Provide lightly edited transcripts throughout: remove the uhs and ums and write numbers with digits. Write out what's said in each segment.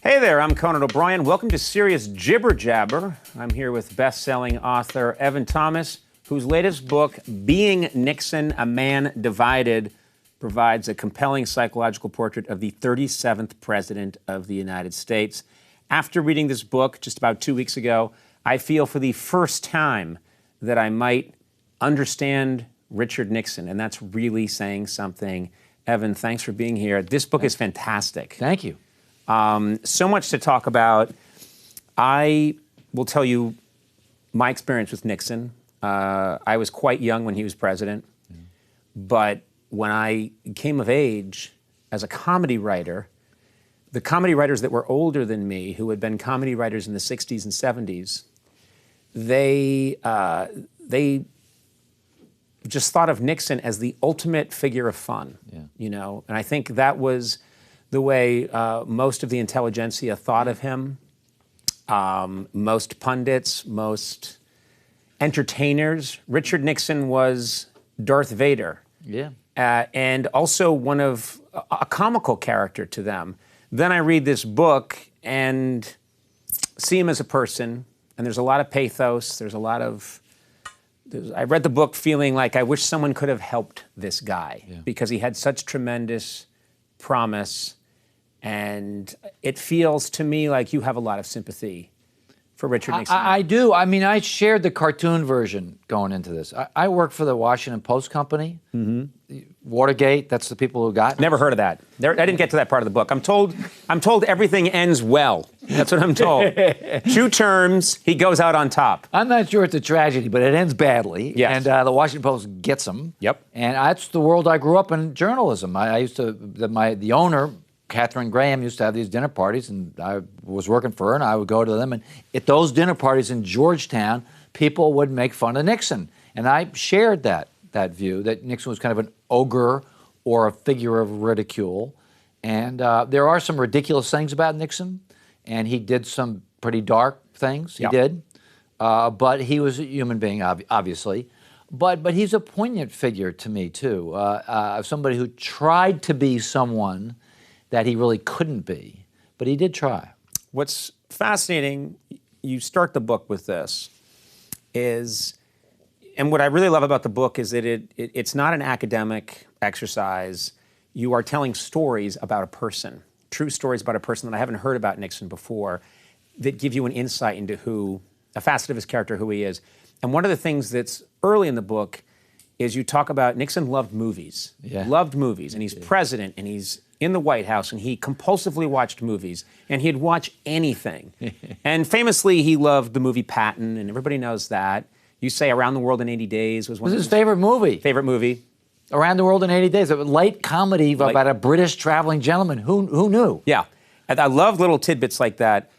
Hey there, I'm Conan O'Brien. Welcome to Serious Jibber-Jabber. I'm here with best-selling author Evan Thomas, whose latest book, Being Nixon, A Man Divided, provides a compelling psychological portrait of the 37th President of the United States. After reading this book just about 2 weeks ago, I feel for the first time that I might understand Richard Nixon, and that's really saying something. Evan, thanks for being here. This book is fantastic. Thank you. So much to talk about. I will tell you my experience with Nixon. I was quite young when he was president, but when I came of age as a comedy writer, the comedy writers that were older than me, who had been comedy writers in the 60s and 70s, they just thought of Nixon as the ultimate figure of fun, you know? And I think that was the way most of the intelligentsia thought of him. Most pundits, most entertainers. Richard Nixon was Darth Vader. Yeah. And also one of a comical character to them. Then I read this book and see him as a person, and there's a lot of pathos, I read the book feeling like I wish someone could have helped this guy because he had such tremendous promise, and it feels to me like you have a lot of sympathy for Richard Nixon. I do. I mean, I shared the cartoon version going into this. I work for the Washington Post Company. Watergate, that's the people who got. Never heard of that. I didn't get to that part of the book. I'm told everything ends well. That's what I'm told. 2 terms, he goes out on top. I'm not sure it's a tragedy, but it ends badly. Yes. And the Washington Post gets him. Yep. And that's the world I grew up in, journalism. I used to, the owner, Catherine Graham, used to have these dinner parties, and I was working for her, and I would go to them. And at those dinner parties in Georgetown, people would make fun of Nixon. And I shared that view, that Nixon was kind of an ogre or a figure of ridicule. And there are some ridiculous things about Nixon, and he did some pretty dark things. He did. But he was a human being, obviously. But he's a poignant figure to me, too. Somebody who tried to be someone that he really couldn't be, but he did try. What's fascinating, you start the book with this, and what I really love about the book is that it's not an academic exercise. You are telling stories about a person, true stories about a person that I haven't heard about Nixon before, that give you an insight into a facet of his character, who he is. And one of the things that's early in the book is you talk about Nixon loved movies. Loved movies, and he's president, and he's in the White House, and he compulsively watched movies, and he'd watch anything. And famously, he loved the movie Patton, and everybody knows that. You say Around the World in 80 Days was one of his favorite movie. Favorite movie. Around the World in 80 Days, a light comedy about a British traveling gentleman. Who knew? Yeah, I love little tidbits like that.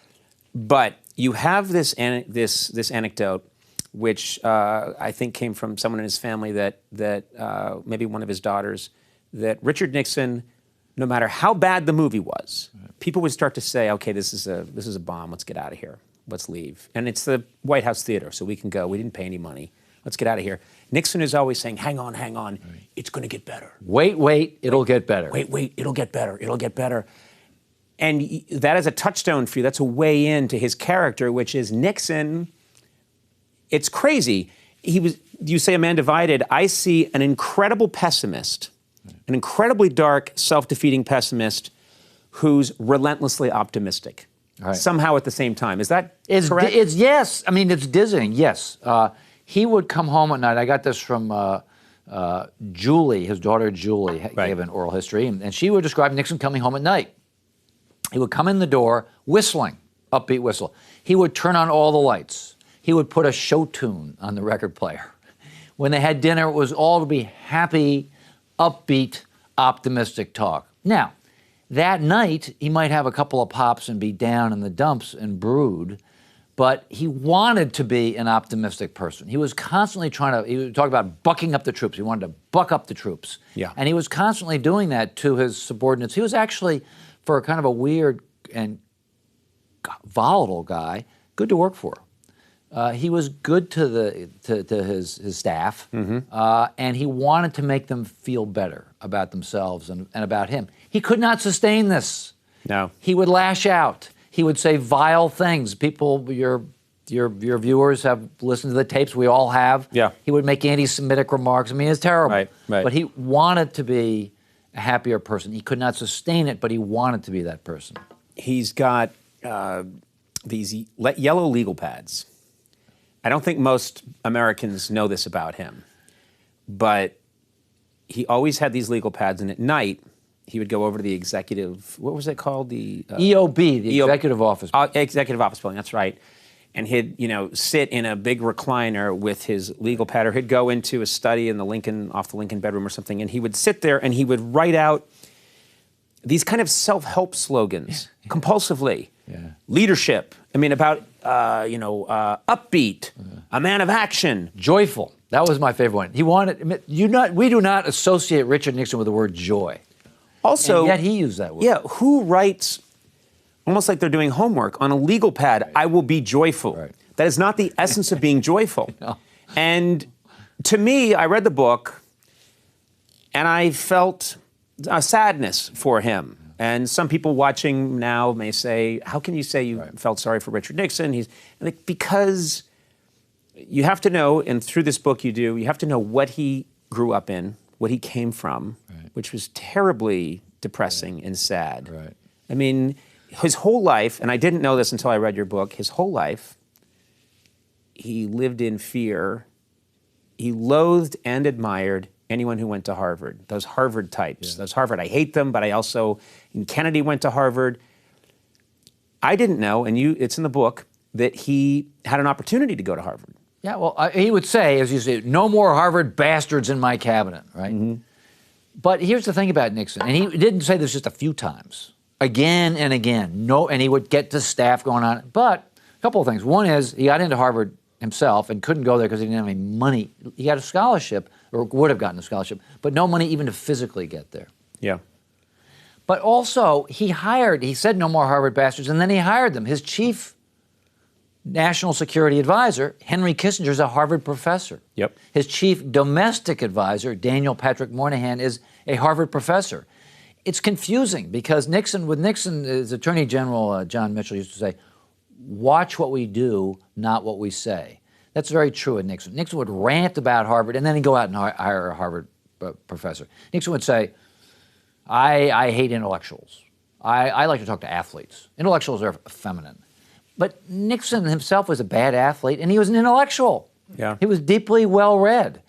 But you have this anecdote, which I think came from someone in his family that maybe one of his daughters, that Richard Nixon, no matter how bad the movie was, people would start to say, okay, this is a bomb. Let's get out of here. Let's leave. And it's the White House Theater, so we can go. We didn't pay any money. Let's get out of here. Nixon is always saying, hang on. Right. It's going to get better. Wait, it'll get better. Wait, it'll get better. It'll get better. And that is a touchstone for you. That's a way into his character, which is Nixon. It's crazy. You say a man divided. I see an incredible pessimist, an incredibly dark, self-defeating pessimist who's relentlessly optimistic. Right. Somehow at the same time. Is that correct? Yes. I mean, it's dizzying, yes. He would come home at night. I got this from Julie, his daughter Julie, gave an oral history, and she would describe Nixon coming home at night. He would come in the door whistling, upbeat whistle. He would turn on all the lights. He would put a show tune on the record player. When they had dinner, it was all to be happy, upbeat, optimistic talk. Now, that night, he might have a couple of pops and be down in the dumps and brood, but he wanted to be an optimistic person. He was constantly he would talk about bucking up the troops. He wanted to buck up the troops. Yeah. And he was constantly doing that to his subordinates. He was actually, for a kind of a weird and volatile guy, good to work for. He was good to his staff, and he wanted to make them feel better about themselves and about him. He could not sustain this. No. He would lash out. He would say vile things. People, your viewers have listened to the tapes. We all have. Yeah. He would make anti-Semitic remarks. I mean, it's terrible. Right. But he wanted to be a happier person. He could not sustain it, but he wanted to be that person. He's got these yellow legal pads. I don't think most Americans know this about him, but he always had these legal pads, and at night he would go over to the executive, what was it called? The EOB, the executive office. Executive office building, that's right. And he'd, sit in a big recliner with his legal pad, or he'd go into a study in the off the Lincoln bedroom or something, and he would sit there and he would write out these kind of self-help slogans compulsively. Yeah. Leadership. I mean, about upbeat, a man of action, joyful. That was my favorite one. He wanted we do not associate Richard Nixon with the word joy. Also, and yet he used that word. Yeah, who writes almost like they're doing homework on a legal pad? Right. I will be joyful. Right. That is not the essence of being joyful. No. And to me, I read the book, and I felt a sadness for him. And some people watching now may say, how can you say you felt sorry for Richard Nixon? Because you have to know, and through this book you have to know what he grew up in, what he came from, which was terribly depressing and sad. Right. I mean, his whole life, and I didn't know this until I read your book, his whole life, he lived in fear. He loathed and admired anyone who went to Harvard, those Harvard types, those Harvard. I hate them, but I also, Kennedy went to Harvard. I didn't know, and it's in the book, that he had an opportunity to go to Harvard. Yeah, well, he would say, as you say, no more Harvard bastards in my cabinet, right? Mm-hmm. But here's the thing about Nixon, and he didn't say this just a few times, again and again. No, and he would get the staff going on. But a couple of things. One is he got into Harvard himself and couldn't go there because he didn't have any money. He got a scholarship, or would have gotten a scholarship, but no money even to physically get there. Yeah. But also, he said no more Harvard bastards, and then he hired them. His chief national security advisor, Henry Kissinger, is a Harvard professor. Yep. His chief domestic advisor, Daniel Patrick Moynihan, is a Harvard professor. It's confusing because with Nixon, his Attorney General John Mitchell used to say, watch what we do, not what we say. That's very true of Nixon. Nixon would rant about Harvard, and then he'd go out and hire a Harvard professor. Nixon would say, I hate intellectuals. I like to talk to athletes. Intellectuals are feminine. But Nixon himself was a bad athlete, and he was an intellectual. Yeah. He was deeply well-read.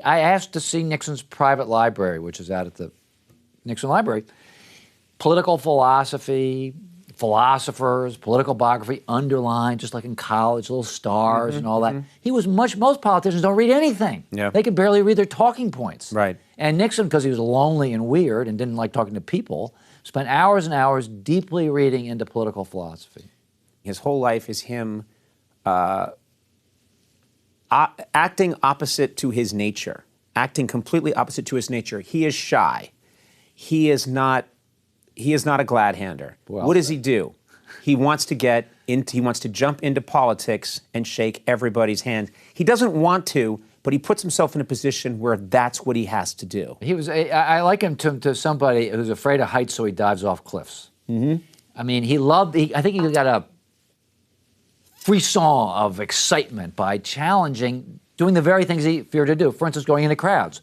I asked to see Nixon's private library, which is out at the Nixon Library. Political philosophy, philosophers, political biography, underlined, just like in college, little stars and all that. He was most politicians don't read anything. Yeah. They could barely read their talking points. Right. And Nixon, because he was lonely and weird and didn't like talking to people, spent hours and hours deeply reading into political philosophy. His whole life is him acting opposite to his nature, acting completely opposite to his nature. He is shy. He is not a glad-hander. Well, what does he do? He wants to jump into politics and shake everybody's hand. He doesn't want to, but he puts himself in a position where that's what he has to do. I like him to somebody who's afraid of heights, so he dives off cliffs. Mm-hmm. I mean, I think he got a frisson of excitement by doing the very things he feared to do. For instance, going into crowds.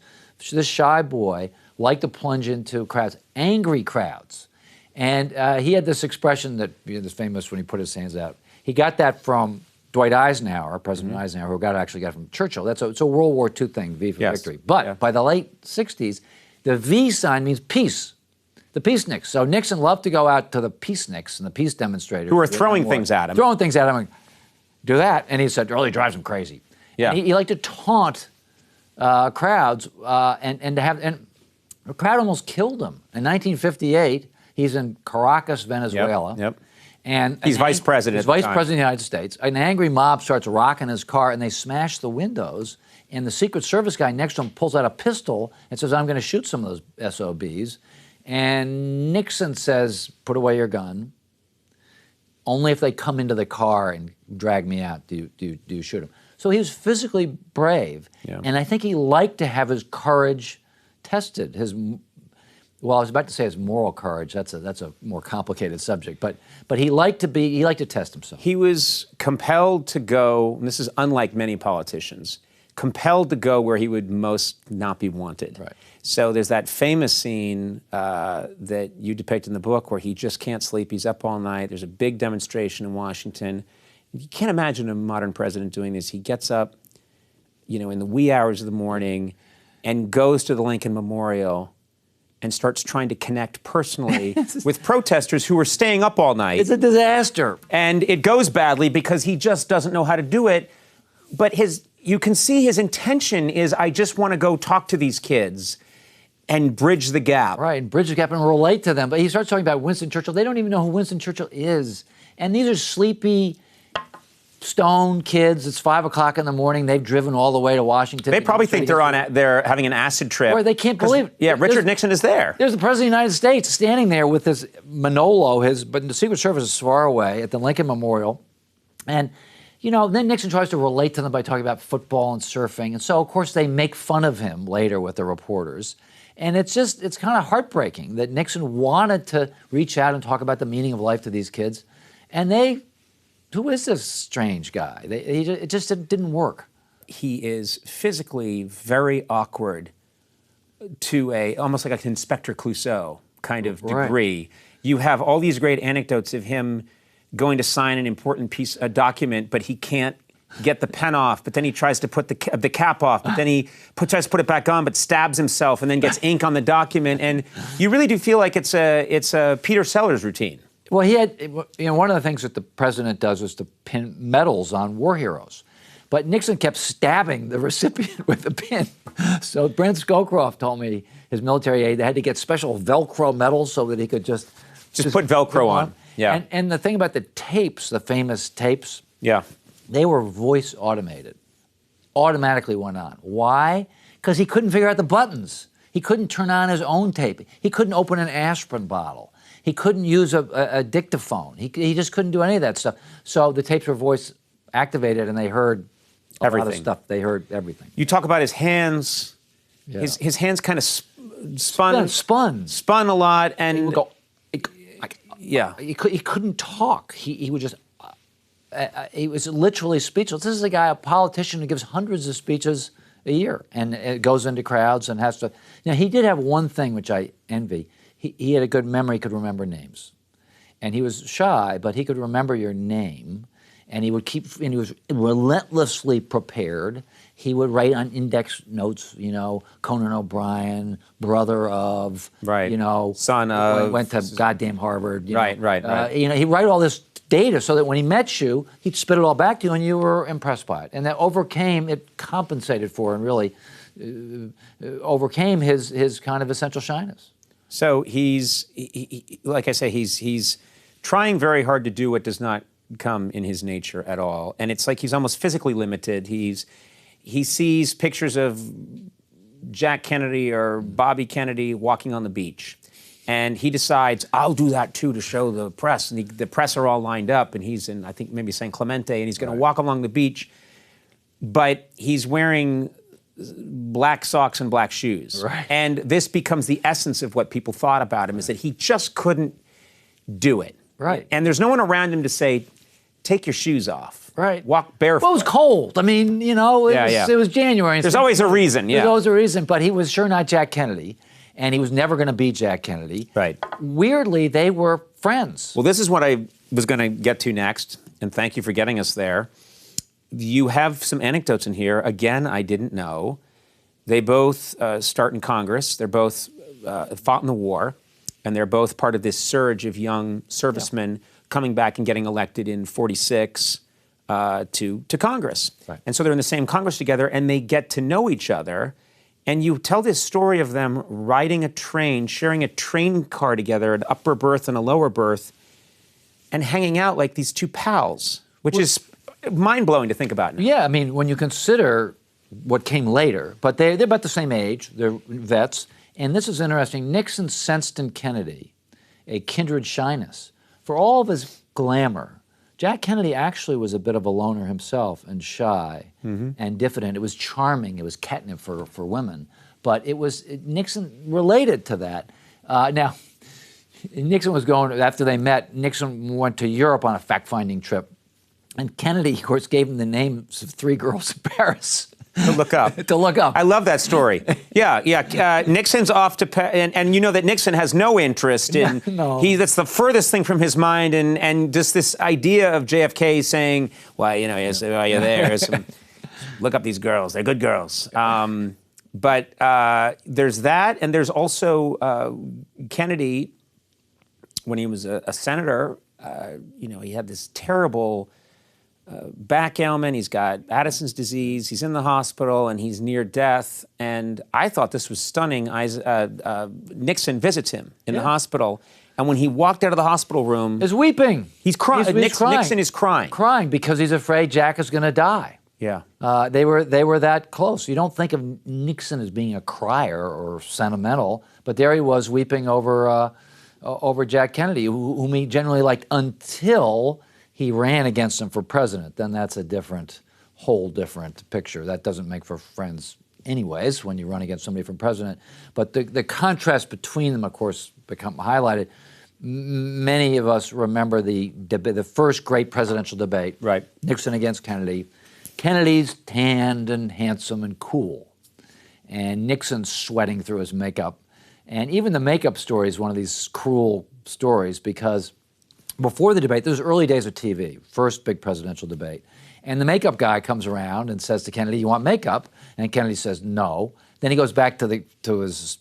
This shy boy liked to plunge into crowds, angry crowds. And he had this expression that is famous when he put his hands out. He got that from Dwight Eisenhower, President Eisenhower, who actually got it from Churchill. It's a World War II thing, V for victory. But by the late 60s, the V sign means peace. The peaceniks. So Nixon loved to go out to the peaceniks and the peace demonstrators. Who were throwing things at him. Throwing things at him. Do that. And he said, it really drives him crazy. Yeah. He liked to taunt crowds and the crowd almost killed him. In 1958, he's in Caracas, Venezuela. Yep. And he's vice president. He's vice president of the United States. An angry mob starts rocking his car, and they smash the windows. And the Secret Service guy next to him pulls out a pistol and says, I'm going to shoot some of those SOBs. And Nixon says, put away your gun. Only if they come into the car and drag me out do you shoot him. So he was physically brave. Yeah. And I think he liked to have his courage tested. Well, I was about to say his moral courage. That's a more complicated subject. But he liked to test himself. He was compelled to go, and this is unlike many politicians, compelled to go where he would most not be wanted. Right. So there's that famous scene that you depict in the book where he just can't sleep. He's up all night. There's a big demonstration in Washington. You can't imagine a modern president doing this. He gets up, in the wee hours of the morning and goes to the Lincoln Memorial and starts trying to connect personally with protesters who are staying up all night. It's a disaster. And it goes badly because he just doesn't know how to do it. But you can see his intention is, I just want to go talk to these kids and bridge the gap. Right, and bridge the gap and relate to them. But he starts talking about Winston Churchill. They don't even know who Winston Churchill is. And these are sleepy, stoned kids. It's 5 o'clock in the morning. They've driven all the way to Washington. They probably think they're having an acid trip. Or they can't believe it. Yeah, Richard Nixon is there. There's the President of the United States standing there with his Manolo, but the Secret Service is far away at the Lincoln Memorial. And, then Nixon tries to relate to them by talking about football and surfing. And so, of course, they make fun of him later with the reporters. And it's kind of heartbreaking that Nixon wanted to reach out and talk about the meaning of life to these kids. And who is this strange guy? It just didn't work. He is physically very awkward to almost like an Inspector Clouseau kind of degree. Right. You have all these great anecdotes of him going to sign an important a document, but he can't get the pen off, but then he tries to put the cap off, but then he tries to put it back on, but stabs himself and then gets ink on the document. And you really do feel like it's a Peter Sellers routine. Well, he had, one of the things that the president does is to pin medals on war heroes. But Nixon kept stabbing the recipient with the pin. So Brent Scowcroft told me, his military aide, they had to get special Velcro medals so that he could just put Velcro on. Yeah. And the thing about the tapes, the famous tapes, yeah, they were voice automated. Automatically went on. Why? Because he couldn't figure out the buttons. He couldn't turn on his own tape. He couldn't open an aspirin bottle. He couldn't use a dictaphone. He just couldn't do any of that stuff. So the tapes were voice activated, and they heard everything. A lot of stuff. They heard everything. You talk about his hands. Yeah. His hands kind of spun a lot, and he would go. Yeah, he couldn't talk. He would just. He was literally speechless. This is a guy, a politician, who gives hundreds of speeches a year, and it goes into crowds and has to. He did have one thing which I envy. He had a good memory, could remember names. And he was shy, but he could remember your name. And he was relentlessly prepared. He would write on index notes, Conan O'Brien, brother of, right. Son of. Went to goddamn Harvard. Right. He'd write all this data so that when he met you, he'd spit it all back to you and you were impressed by it. And that compensated for and really overcame his kind of essential shyness. So he's like I say, he's trying very hard to do what does not come in his nature at all, and it's like he's almost physically limited. He sees pictures of Jack Kennedy or Bobby Kennedy walking on the beach, and he decides, I'll do that too to show the press. And the press are all lined up, and he's in, I think, maybe San Clemente, and he's going to walk along the beach, but he's wearing black socks and black shoes. Right. And this becomes the essence of what people thought about him, is that he just couldn't do it. Right. And there's no one around him to say, take your shoes off. Right. Walk barefoot. Well, it was cold. I mean, it was January. There's always a reason, There's always a reason, but he was sure not Jack Kennedy, and he was never going to be Jack Kennedy. Right. Weirdly, they were friends. Well, this is what I was going to get to next, and thank you for getting us there. You have some anecdotes in here. Again, I didn't know. They both start in Congress. They're both fought in the war, and they're both part of this surge of young servicemen coming back and getting elected in '46 to Congress. Right. And so they're in the same Congress together, and they get to know each other. And you tell this story of them riding a train, sharing a train car together, an upper berth and a lower berth, and hanging out like these two pals, which is mind-blowing to think about now. Yeah, I mean, when you consider what came later, but they're about the same age, they're vets, and this is interesting. Nixon sensed in Kennedy a kindred shyness. For all of his glamour, Jack Kennedy actually was a bit of a loner himself and shy and diffident. It was charming. It was catnip for women. But Nixon related to that. Now, Nixon was going, after they met, Nixon went to Europe on a fact-finding trip. And Kennedy, of course, gave him the names of 3 girls in Paris. To look up. To look up. I love that story. Yeah. Nixon's off to and you know that Nixon has no interest in. No. That's the furthest thing from his mind, and just this idea of JFK saying, "Well, you know, while you're there, look up these girls. They're good girls." But there's that, and there's also Kennedy, when he was a senator. You know, he had this terrible back ailment. He's got Addison's disease. He's in the hospital and he's near death. And I thought this was stunning. Nixon visits him in the hospital. And when he walked out of the hospital room, he's weeping. He's crying. Nixon is crying. Crying because he's afraid Jack is going to die. Yeah. They were that close. You don't think of Nixon as being a crier or sentimental, but there he was weeping over Jack Kennedy, whom he generally liked until he ran against him for president. Then that's a whole different picture. That doesn't make for friends anyways when you run against somebody for president. But the contrast between them, of course, become highlighted. Many of us remember the first great presidential debate, right? Nixon against Kennedy. Kennedy's tanned and handsome and cool, and Nixon's sweating through his makeup. And even the makeup story is one of these cruel stories because before the debate, those early days of TV, first big presidential debate, and the makeup guy comes around and says to Kennedy, "You want makeup?" And Kennedy says, "No." Then he goes back to his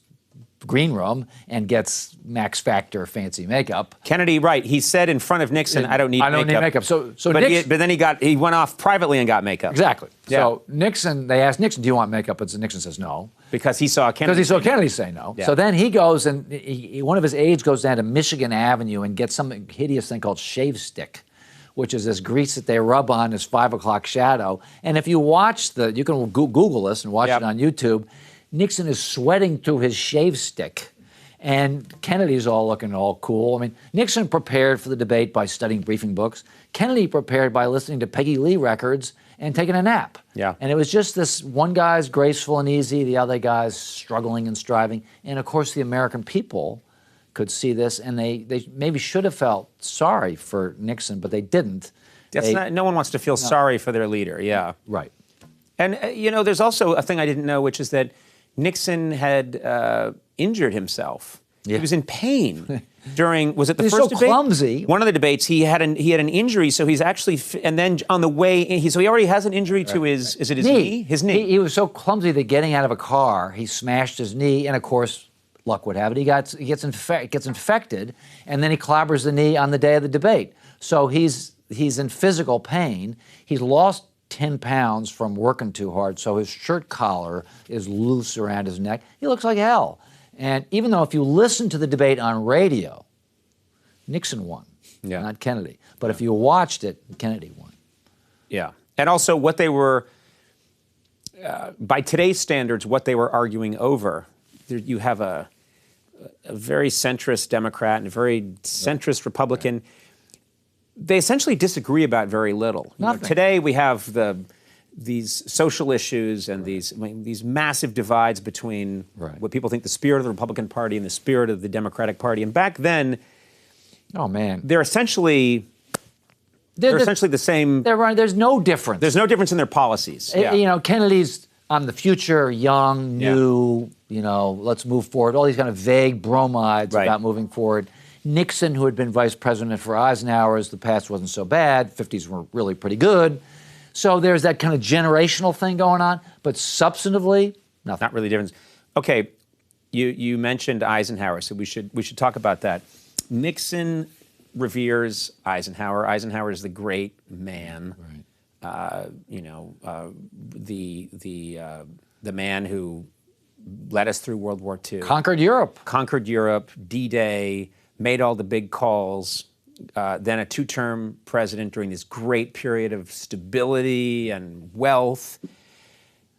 green room and gets Max Factor fancy makeup. Kennedy, right? He said in front of Nixon, "I don't need makeup." So but then he went off privately and got makeup. Exactly. Yeah. So they asked Nixon, "Do you want makeup?" And Nixon says no. Because he saw Kennedy. Say no. Yeah. So then he goes and one of his aides goes down to Michigan Avenue and gets some hideous thing called shave stick, which is this grease that they rub on his 5 o'clock shadow. And if you watch you can Google this and watch it on YouTube. Nixon is sweating through his shave stick, and Kennedy's all looking all cool. I mean, Nixon prepared for the debate by studying briefing books. Kennedy prepared by listening to Peggy Lee records and taking a nap. Yeah. And it was just this one guy's graceful and easy, the other guy's struggling and striving. And of course, the American people could see this, and they maybe should have felt sorry for Nixon, but they didn't. No one wants to feel sorry for their leader. Yeah. Right. And there's also a thing I didn't know, which is that Nixon had injured himself. Yeah. He was in pain during. Was it the first debate? He's so clumsy. One of the debates, he had an injury, so he's actually. And then on the way, he already has an injury to his. Is it his knee? His knee. He was so clumsy that getting out of a car, he smashed his knee, and of course, luck would have it, he gets infected, and then he clobbers the knee on the day of the debate. So he's in physical pain. He's lost 10 pounds from working too hard, so his shirt collar is loose around his neck. He looks like hell. And even though if you listen to the debate on radio, Nixon won, not Kennedy. But if you watched it, Kennedy won. Yeah. And also what they were, by today's standards, what they were arguing over, you have a very centrist Democrat and a very centrist Republican. They essentially disagree about very little. Today we have these social issues and these massive divides between what people think the spirit of the Republican Party and the spirit of the Democratic Party. And back then, they're essentially the same. There's no difference. There's no difference in their policies. Kennedy's on the future, young, new. Let's move forward. All these kind of vague bromides about moving forward. Nixon, who had been vice president for Eisenhower, the past wasn't so bad. 50s were really pretty good. So there's that kind of generational thing going on. But substantively, nothing. Not really different. Okay, you mentioned Eisenhower, so we should talk about that. Nixon reveres Eisenhower. Eisenhower is the great man. Right. The man who led us through World War II. Conquered Europe, D-Day, made all the big calls, then a two-term president during this great period of stability and wealth.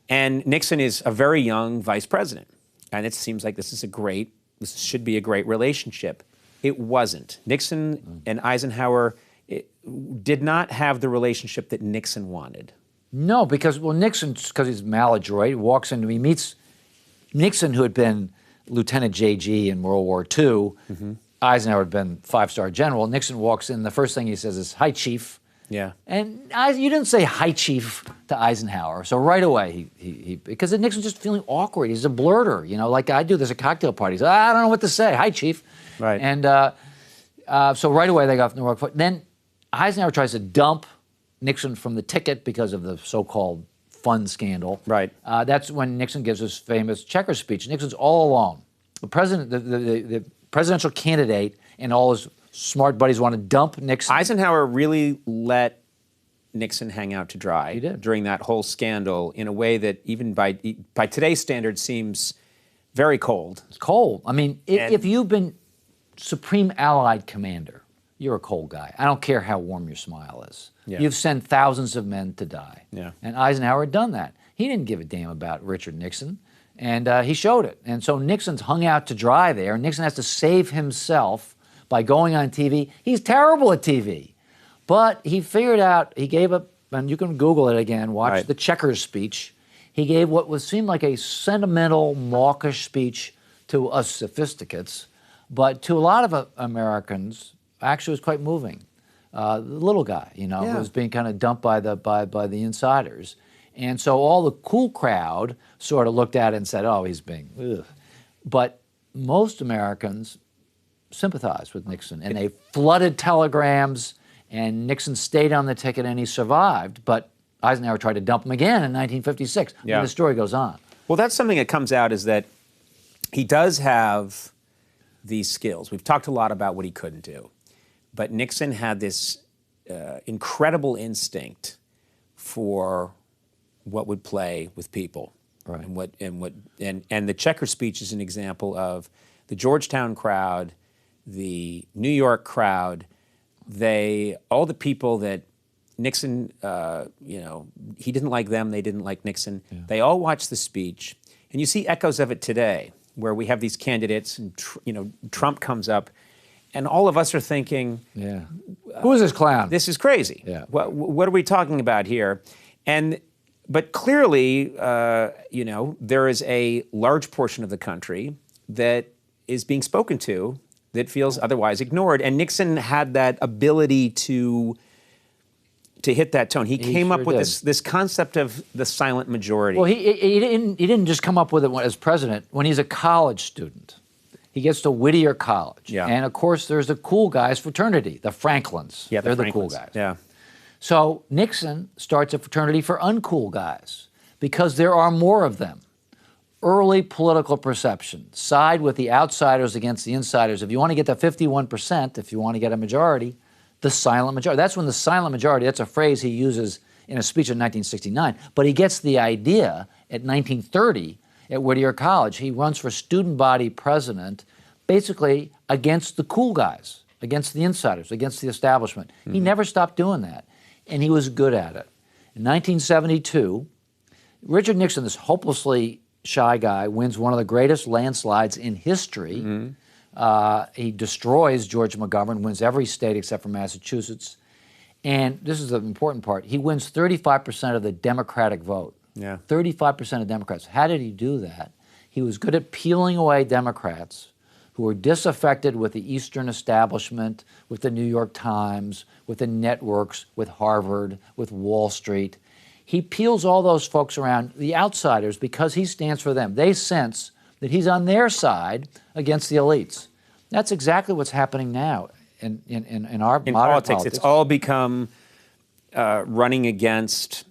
And Nixon is a very young vice president. And it seems like this should be a great relationship. It wasn't. Nixon and Eisenhower did not have the relationship that Nixon wanted. No, because Nixon, because he's maladroit, he meets Nixon, who had been Lieutenant JG in World War II. Eisenhower had been 5-star general. Nixon walks in, the first thing he says is, "Hi, Chief." Yeah. And you didn't say "Hi, Chief" to Eisenhower. So right away, because Nixon's just feeling awkward. He's a blurter, like I do. There's a cocktail party. So I don't know what to say. "Hi, Chief." Right. And so right away, they got off the wrong foot. Then Eisenhower tries to dump Nixon from the ticket because of the so-called fund scandal. Right. That's when Nixon gives his famous checker speech. Nixon's all alone. The president, the presidential candidate, and all his smart buddies want to dump Nixon. Eisenhower really let Nixon hang out to dry. He did. During that whole scandal in a way that even by today's standards seems very cold. It's cold. I mean, if you've been Supreme Allied Commander, you're a cold guy. I don't care how warm your smile is. Yeah. You've sent thousands of men to die. Yeah. And Eisenhower had done that. He didn't give a damn about Richard Nixon, and he showed it. And so Nixon's hung out to dry there, and Nixon has to save himself by going on TV. He's terrible at TV. But he figured out, he gave up, and you can Google it again, watch the Checkers speech. He gave what seemed like a sentimental, mawkish speech to us sophisticates, but to a lot of Americans, actually was quite moving. The little guy, was being kind of dumped by the insiders. And so all the cool crowd sort of looked at it and said, "Oh, he's being ugh." But most Americans sympathized with Nixon, and they flooded telegrams, and Nixon stayed on the ticket and he survived. But Eisenhower tried to dump him again in 1956. Yeah. And the story goes on. Well, that's something that comes out, is that he does have these skills. We've talked a lot about what he couldn't do. But Nixon had this incredible instinct for what would play with people, Right. and the Checker speech is an example of the Georgetown crowd, the New York crowd. All the people that Nixon, he didn't like them, they didn't like Nixon. Yeah. They all watched the speech, and you see echoes of it today, where we have these candidates, and Trump comes up. And all of us are thinking, yeah, who is this clown? This is crazy. Yeah. What are we talking about here? But clearly, there is a large portion of the country that is being spoken to that feels otherwise ignored. And Nixon had that ability to hit that tone. He came up with this concept of the silent majority. Well, he didn't just come up with it as president. When he's a college student, he gets to Whittier College. Yeah. And, of course, there's the cool guys fraternity, the Franklins. Yeah, They're the cool guys. Yeah. So Nixon starts a fraternity for uncool guys because there are more of them. Early political perception. Side with the outsiders against the insiders. If you want to get to 51%, if you want to get a majority, the silent majority. That's when the silent majority, that's a phrase he uses in a speech in 1969. But he gets the idea at 1930 at Whittier College. He runs for student body president, basically against the cool guys, against the insiders, against the establishment. Mm-hmm. He never stopped doing that, and he was good at it. In 1972, Richard Nixon, this hopelessly shy guy, wins one of the greatest landslides in history. Mm-hmm. He destroys George McGovern, wins every state except for Massachusetts. And this is the important part. He wins 35% of the Democratic vote. Yeah. 35% of Democrats. How did he do that? He was good at peeling away Democrats who were disaffected with the Eastern establishment, with the New York Times, with the networks, with Harvard, with Wall Street. He peels all those folks around, the outsiders, because he stands for them. They sense that he's on their side against the elites. That's exactly what's happening now in our modern politics. It's all become running against.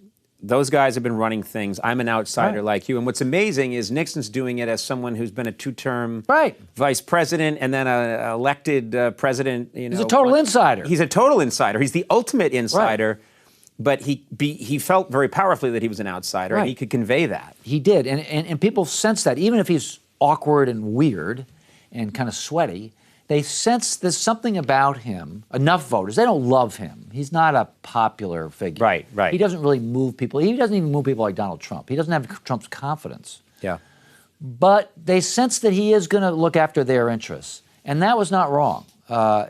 Those guys have been running things. I'm an outsider like you. And what's amazing is Nixon's doing it as someone who's been a two-term vice president and then an elected president. He's a total insider. He's a total insider. He's the ultimate insider. Right. But he felt very powerfully that he was an outsider, and he could convey that. He did. And people sense that. Even if he's awkward and weird and kind of sweaty, they sense there's something about him. Enough voters. They don't love him. He's not a popular figure. Right. He doesn't really move people. He doesn't even move people like Donald Trump. He doesn't have Trump's confidence. Yeah. But they sense that he is going to look after their interests. And that was not wrong.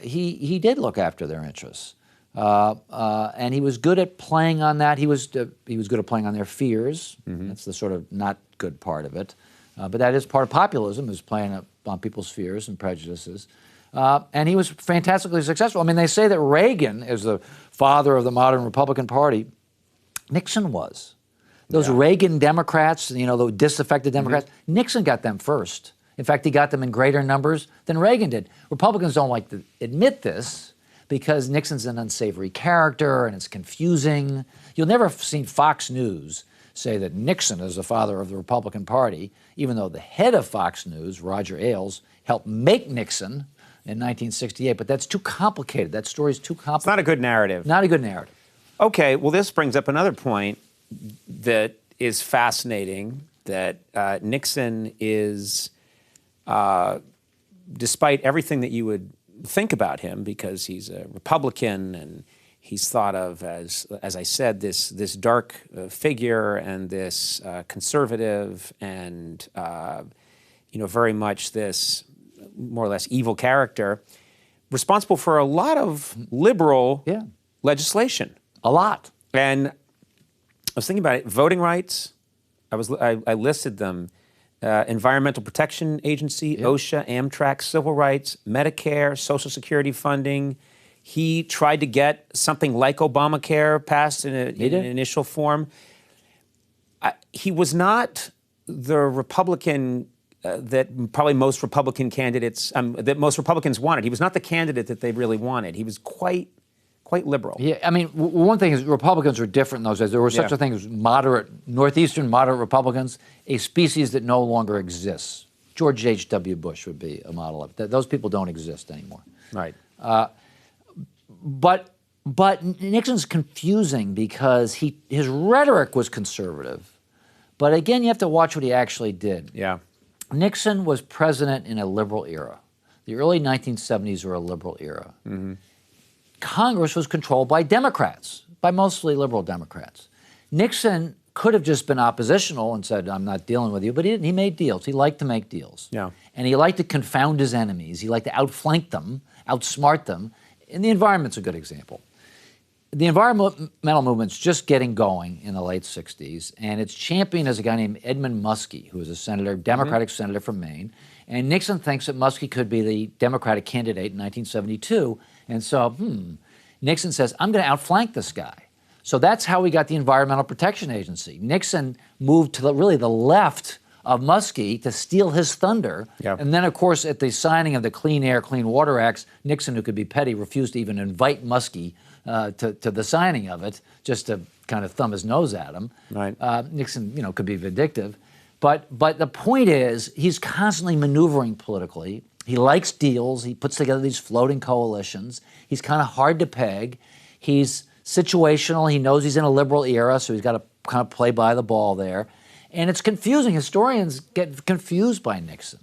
He did look after their interests. And he was good at playing on that. He was good at playing on their fears. Mm-hmm. That's the sort of not good part of it. But that is part of populism, is playing up on people's fears and prejudices. And he was fantastically successful. I mean, they say that Reagan is the father of the modern Republican Party. Nixon was. Those Reagan Democrats, the disaffected Democrats, Nixon got them first. In fact, he got them in greater numbers than Reagan did. Republicans don't like to admit this because Nixon's an unsavory character and it's confusing. You'll never have seen Fox News say that Nixon is the father of the Republican Party, even though the head of Fox News, Roger Ailes, helped make Nixon in 1968. But that's too complicated. That story's too complicated. It's not a good narrative. Not a good narrative. Okay, well, this brings up another point that is fascinating, that Nixon is, despite everything that you would think about him, because he's a Republican and he's thought of as I said, this dark figure and this conservative and, very much this more or less evil character, responsible for a lot of liberal legislation. A lot. And I was thinking about it. Voting rights, I listed them. Environmental Protection Agency, OSHA, Amtrak, civil rights, Medicare, Social Security funding. He tried to get something like Obamacare passed in an initial form. He was not the Republican that probably most Republican candidates, that most Republicans wanted. He was not the candidate that they really wanted. He was quite liberal. Yeah, I mean, one thing is Republicans were different in those days. There was such a thing as Northeastern moderate Republicans, a species that no longer exists. George H.W. Bush would be a model of it. Those people don't exist anymore. Right. But Nixon's confusing because his rhetoric was conservative. But again, you have to watch what he actually did. Yeah. Nixon was president in a liberal era. The early 1970s were a liberal era. Mm-hmm. Congress was controlled by Democrats, by mostly liberal Democrats. Nixon could have just been oppositional and said, I'm not dealing with you, but he didn't. He made deals. He liked to make deals. Yeah. And he liked to confound his enemies. He liked to outflank them, outsmart them. And the environment's a good example. The environmental movement's just getting going in the late 60s, and it's championed as a guy named Edmund Muskie, who was a senator, Democratic senator from Maine. And Nixon thinks that Muskie could be the Democratic candidate in 1972. And so, Nixon says, I'm going to outflank this guy. So that's how we got the Environmental Protection Agency. Nixon moved to really the left of Muskie to steal his thunder. Yeah. And then, of course, at the signing of the Clean Air, Clean Water Acts, Nixon, who could be petty, refused to even invite Muskie to the signing of it, just to kind of thumb his nose at him. Right. Nixon, could be vindictive. But the point is, he's constantly maneuvering politically. He likes deals. He puts together these floating coalitions. He's kind of hard to peg. He's situational. He knows he's in a liberal era, so he's got to kind of play by the ball there. And it's confusing. Historians get confused by Nixon.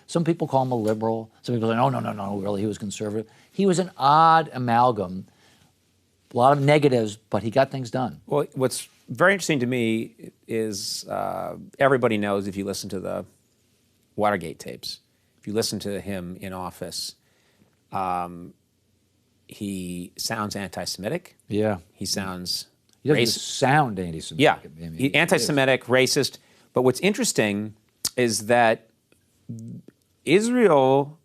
Some people call him a liberal. Some people say, no, really, he was conservative. He was an odd amalgam. A lot of negatives, but he got things done. Well, what's very interesting to me is everybody knows, if you listen to the Watergate tapes, if you listen to him in office, he sounds anti-Semitic. Yeah. He sounds He doesn't sound anti-Semitic. Yeah, anti-Semitic, racist. But what's interesting is that Israel,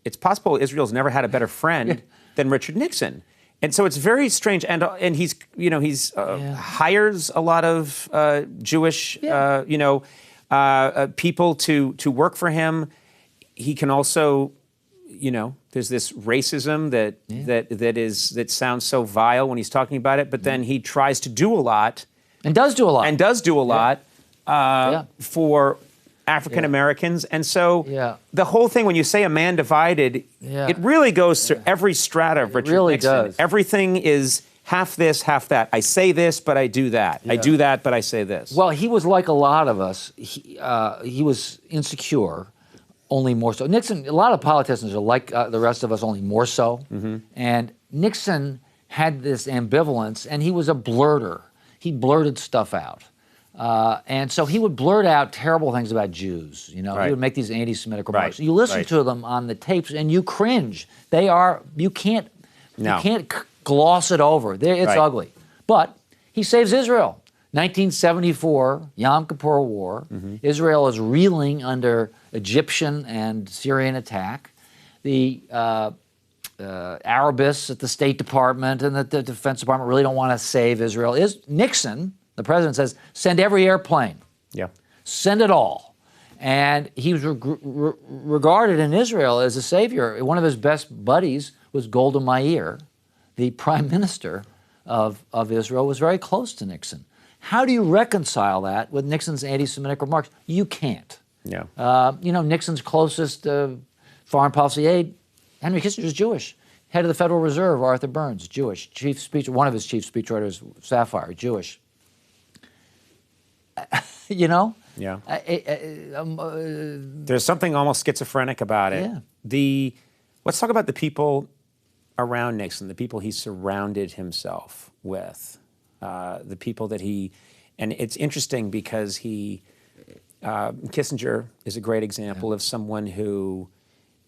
it's possible Israel's never had a better friend than Richard Nixon. And so it's very strange. And he's, hires a lot of Jewish, people to work for him. He can also, there's this racism that sounds so vile when he's talking about it, but then he tries to do a lot. And does do a lot. For African Americans. And so the whole thing, when you say a man divided, it really goes through every strata of Richard Nixon. Does. Everything is half this, half that. I say this, but I do that. I do that, but I say this. Well, he was like a lot of us. He was insecure, only more so. Nixon, a lot of politicians are like the rest of us, only more so. Mm-hmm. And Nixon had this ambivalence, and he was a blurter. He blurted stuff out. And so he would blurt out terrible things about Jews. He would make these anti-Semitic remarks. You listen to them on the tapes, and you cringe. You can't gloss it over. It's ugly. But he saves Israel. 1974, Yom Kippur War. Israel is reeling under Egyptian and Syrian attack. The Arabists at the State Department and the Defense Department really don't want to save Israel. Nixon, the president, says, send every airplane. Yeah. Send it all. And he was regarded in Israel as a savior. One of his best buddies was Golda Meir, the prime minister of Israel, was very close to Nixon. How do you reconcile that with Nixon's anti-Semitic remarks? You can't. Yeah. Nixon's closest foreign policy aide, Henry Kissinger, is Jewish. Head of the Federal Reserve, Arthur Burns, Jewish. One of his chief speechwriters, Sapphire, Jewish. Yeah. There's something almost schizophrenic about it. Yeah. Let's talk about the people around Nixon, the people he surrounded himself with, the people that and it's interesting because Kissinger is a great example of someone who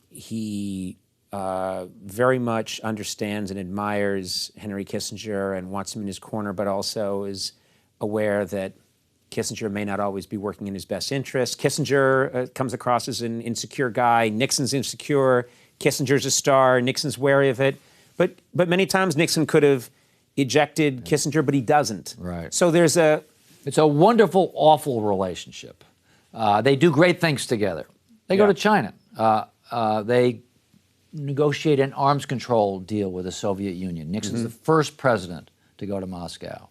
he very much understands and admires Henry Kissinger and wants him in his corner, but also is aware that Kissinger may not always be working in his best interest. Kissinger comes across as an insecure guy. Nixon's insecure. Kissinger's a star. Nixon's wary of it. But many times Nixon could have ejected Kissinger, but he doesn't. Right. So it's a wonderful, awful relationship. They do great things together. They go to China. They negotiate an arms control deal with the Soviet Union. Nixon's the first president to go to Moscow.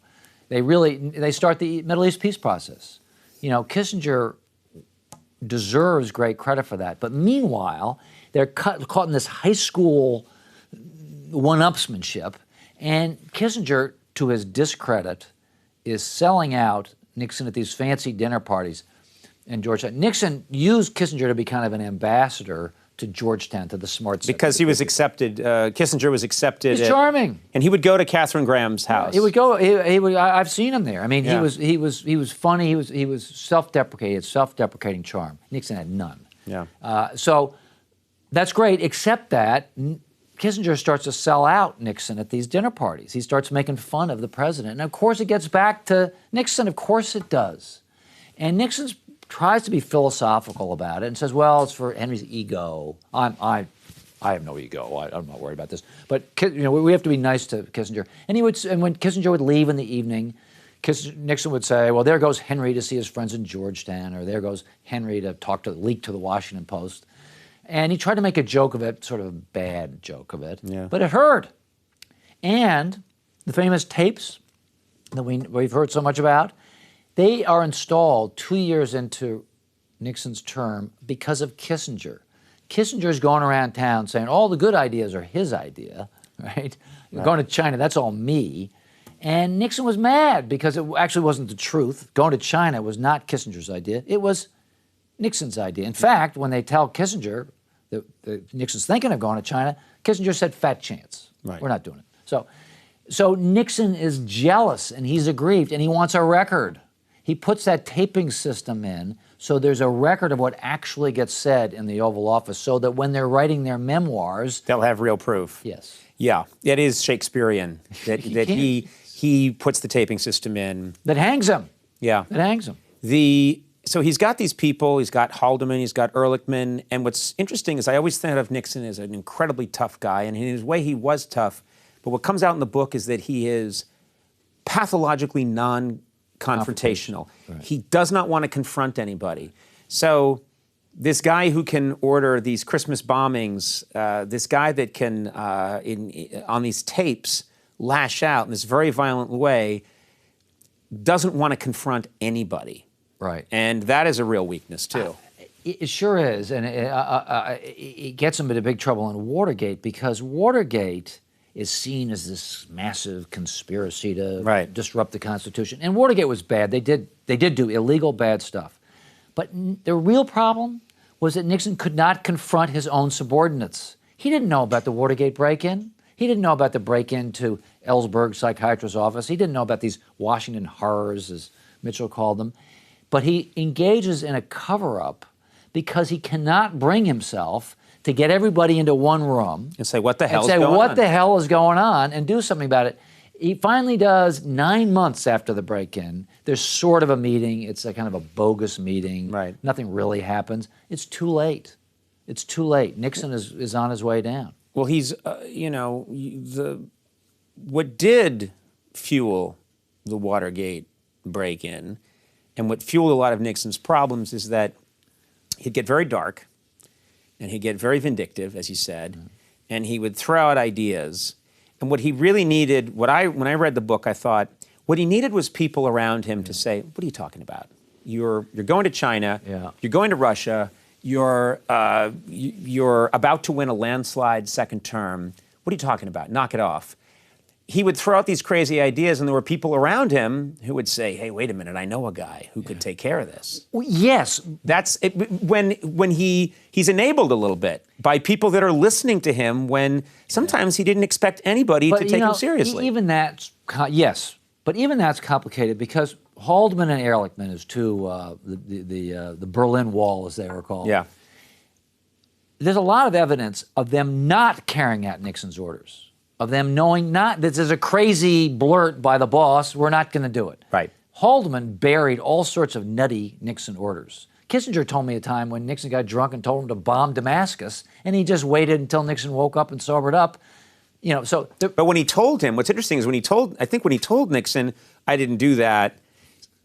They start the Middle East peace process. Kissinger deserves great credit for that. But meanwhile, they're caught in this high school one-upsmanship, and Kissinger, to his discredit, is selling out Nixon at these fancy dinner parties in Georgetown. Nixon used Kissinger to be kind of an ambassador to Georgetown, to the smart side. Because he was accepted, Kissinger was accepted. He's charming. And he would go to Katharine Graham's house. He would go. He would. I've seen him there. I mean, he was funny. He was self-deprecating. Self-deprecating charm. Nixon had none. Yeah. So that's great. Except that Kissinger starts to sell out Nixon at these dinner parties. He starts making fun of the president, and of course it gets back to Nixon. Of course it does. And Nixon tries to be philosophical about it and says, well, it's for Henry's ego. I have no ego. I'm not worried about this. But we have to be nice to Kissinger. And when Kissinger would leave in the evening, Nixon would say, well, there goes Henry to see his friends in Georgetown, or there goes Henry to leak to the Washington Post. And he tried to make a joke of it, sort of a bad joke of it. Yeah. But it hurt. And the famous tapes that we've heard so much about, they are installed 2 years into Nixon's term because of Kissinger. Kissinger's going around town saying all the good ideas are his idea, right? Going to China, that's all me. And Nixon was mad because it actually wasn't the truth. Going to China was not Kissinger's idea. It was Nixon's idea. In fact, when they tell Kissinger that Nixon's thinking of going to China, Kissinger said, fat chance. Right. We're not doing it. So Nixon is jealous and he's aggrieved and he wants a record. He puts that taping system in so there's a record of what actually gets said in the Oval Office so that when they're writing their memoirs, they'll have real proof. Yes. Yeah, it is Shakespearean that he puts the taping system in. That hangs him. Yeah. That hangs him. So he's got these people, he's got Haldeman, he's got Ehrlichman, and what's interesting is I always think of Nixon as an incredibly tough guy, and in his way he was tough, but what comes out in the book is that he is pathologically non-confrontational. Right. He does not want to confront anybody. So this guy who can order these Christmas bombings, this guy that can, on these tapes, lash out in this very violent way, doesn't want to confront anybody. Right. And that is a real weakness, too. It sure is. And it gets him into big trouble in Watergate because Watergate is seen as this massive conspiracy to disrupt the Constitution. And Watergate was bad. They did do illegal bad stuff. But the real problem was that Nixon could not confront his own subordinates. He didn't know about the Watergate break-in. He didn't know about the break-in to Ellsberg's psychiatrist's office. He didn't know about these Washington horrors, as Mitchell called them. But he engages in a cover-up because he cannot bring himself to get everybody into one room and say, what the hell is going on? What the hell is going on, and do something about it. He finally does 9 months after the break-in. There's sort of a meeting. It's a kind of a bogus meeting. Right. Nothing really happens. It's too late. It's too late. Nixon is on his way down. Well, he's, what did fuel the Watergate break-in and what fueled a lot of Nixon's problems is that he'd get very dark and he'd get very vindictive, as he said, and he would throw out ideas. And what he really needed, when I read the book, I thought, what he needed was people around him to say, what are you talking about? You're going to China, you're going to Russia, you're about to win a landslide second term. What are you talking about? Knock it off. He would throw out these crazy ideas, and there were people around him who would say, hey, wait a minute, I know a guy who could take care of this. Well, yes. That's it, when he's enabled a little bit by people that are listening to him when sometimes he didn't expect anybody to take him seriously. Even that's, yes, but even that's complicated because Haldeman and Ehrlichman is two, the Berlin Wall, as they were called. Yeah. There's a lot of evidence of them not carrying out Nixon's orders. Of them knowing not, this is a crazy blurt by the boss, we're not going to do it. Right. Haldeman buried all sorts of nutty Nixon orders. Kissinger told me a time when Nixon got drunk and told him to bomb Damascus, and he just waited until Nixon woke up and sobered up. But when he told him, what's interesting is when he told Nixon, I didn't do that,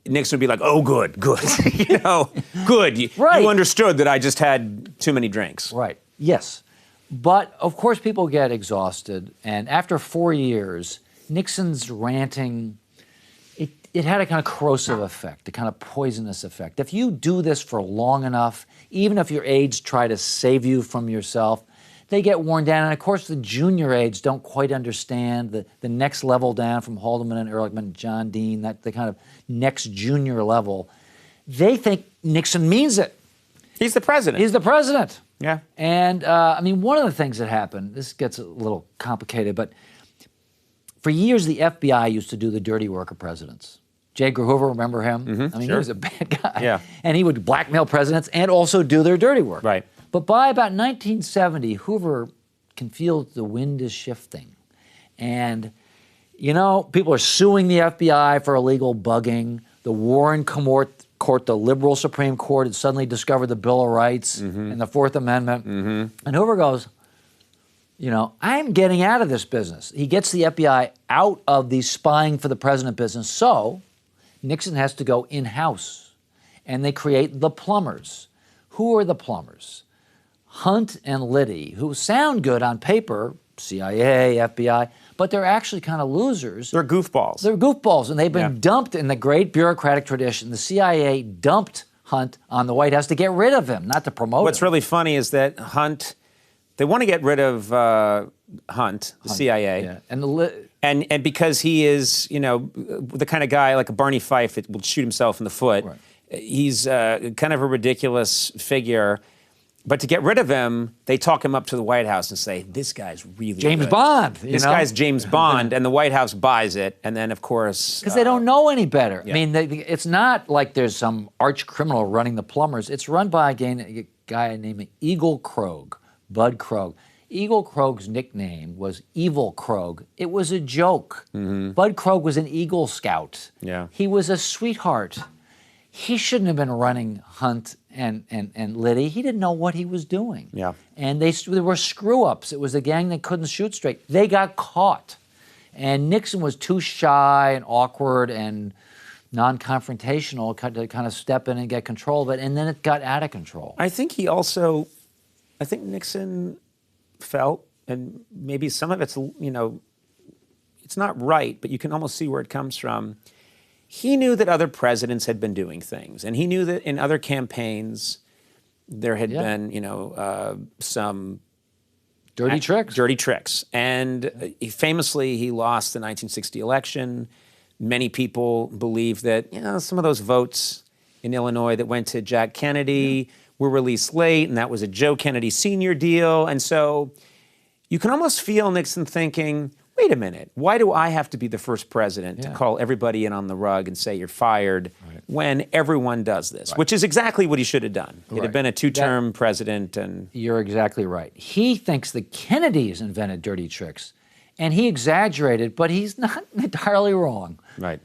Nixon would be like, oh, good. Good. Right. You understood that I just had too many drinks. Right, yes. But, of course, people get exhausted, and after 4 years, Nixon's ranting, it had a kind of corrosive effect, a kind of poisonous effect. If you do this for long enough, even if your aides try to save you from yourself, they get worn down. And, of course, the junior aides don't quite understand the next level down from Haldeman and Ehrlichman, John Dean, the kind of next junior level. They think Nixon means it. He's the president. He's the president. Yeah. And, one of the things that happened, this gets a little complicated, but for years the FBI used to do the dirty work of presidents. J. Edgar Hoover, remember him? Mm-hmm, He sure. was a bad guy. Yeah. And he would blackmail presidents and also do their dirty work. Right. But by about 1970, Hoover can feel the wind is shifting. And, people are suing the FBI for illegal bugging. The Warren Court, the liberal Supreme Court, had suddenly discovered the Bill of Rights and the Fourth Amendment. Mm-hmm. And Hoover goes, I'm getting out of this business. He gets the FBI out of the spying for the president business. So Nixon has to go in-house. And they create the plumbers. Who are the plumbers? Hunt and Liddy, who sound good on paper, CIA, FBI, but they're actually kind of losers. They're goofballs. They're goofballs, and they've been dumped in the great bureaucratic tradition. The CIA dumped Hunt on the White House to get rid of him, not to promote him. What's really funny is that Hunt, they want to get rid of Hunt, the CIA. Yeah. And because he is, the kind of guy like a Barney Fife that will shoot himself in the foot, Right. He's kind of a ridiculous figure. But to get rid of him, they talk him up to the White House and say, this guy's really James good. Bond. This guy's James Bond, and the White House buys it. And then, of course... Because they don't know any better. Yeah. It's not like there's some arch criminal running the plumbers. It's run by a guy named Eagle Krogh, Bud Krogh. Eagle Krogh's nickname was Evil Krogh. It was a joke. Mm-hmm. Bud Krogh was an Eagle Scout. Yeah. He was a sweetheart. He shouldn't have been running Hunt and Liddy. He didn't know what he was doing. Yeah. And there were screw-ups. It was a gang that couldn't shoot straight. They got caught. And Nixon was too shy and awkward and non-confrontational to kind of step in and get control of it, and then it got out of control. I think Nixon felt, and maybe some of it's, it's not right, but you can almost see where it comes from. He knew that other presidents had been doing things, and he knew that in other campaigns there had been, some Dirty tricks. And he lost the 1960 election. Many people believe that, some of those votes in Illinois that went to Jack Kennedy were released late, and that was a Joe Kennedy Sr. deal. And so you can almost feel Nixon thinking, wait a minute, why do I have to be the first president to call everybody in on the rug and say you're fired when everyone does this? Which is exactly what he should have done. It had been a two-term president. And you're exactly right. He thinks the Kennedys invented dirty tricks. And he exaggerated, but he's not entirely wrong. Right.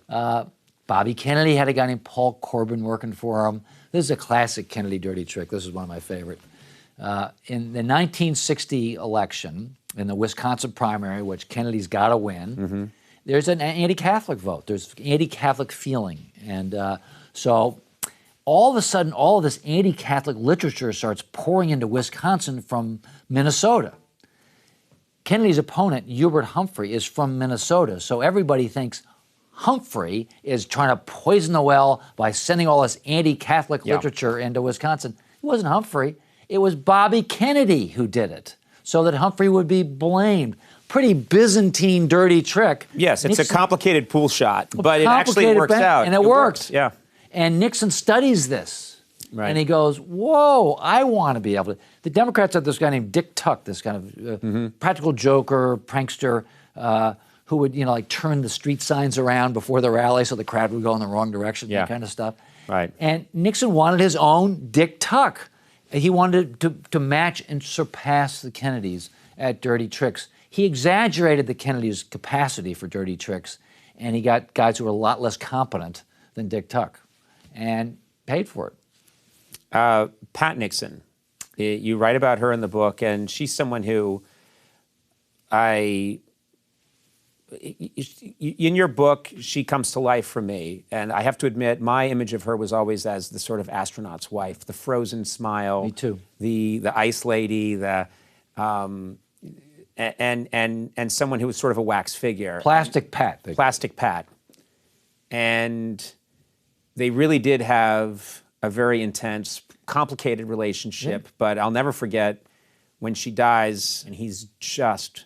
Bobby Kennedy had a guy named Paul Corbin working for him. This is a classic Kennedy dirty trick. This is one of my favorite. In the 1960 election, in the Wisconsin primary, which Kennedy's got to win, there's an anti-Catholic vote. There's anti-Catholic feeling. And so all of a sudden, all of this anti-Catholic literature starts pouring into Wisconsin from Minnesota. Kennedy's opponent, Hubert Humphrey, is from Minnesota. So everybody thinks Humphrey is trying to poison the well by sending all this anti-Catholic literature into Wisconsin. It wasn't Humphrey. It was Bobby Kennedy who did it, so that Humphrey would be blamed. Pretty Byzantine dirty trick. Yes, it's a complicated pool shot, but it actually works out. And it works. Yeah. And Nixon studies this. Right. And he goes, whoa, I want to be able to. The Democrats had this guy named Dick Tuck, this kind of practical joker, prankster, who would, like turn the street signs around before the rally so the crowd would go in the wrong direction, that kind of stuff. Right. And Nixon wanted his own Dick Tuck. He wanted to match and surpass the Kennedys at dirty tricks. He exaggerated the Kennedys' capacity for dirty tricks, and he got guys who were a lot less competent than Dick Tuck, and paid for it. Pat Nixon, you write about her in the book, and she's someone who in your book, she comes to life for me. And I have to admit, my image of her was always as the sort of astronaut's wife, the frozen smile. Me too. The ice lady, and someone who was sort of a wax figure. Plastic Pat. Plastic Pat. And they really did have a very intense, complicated relationship. But I'll never forget when she dies and he's just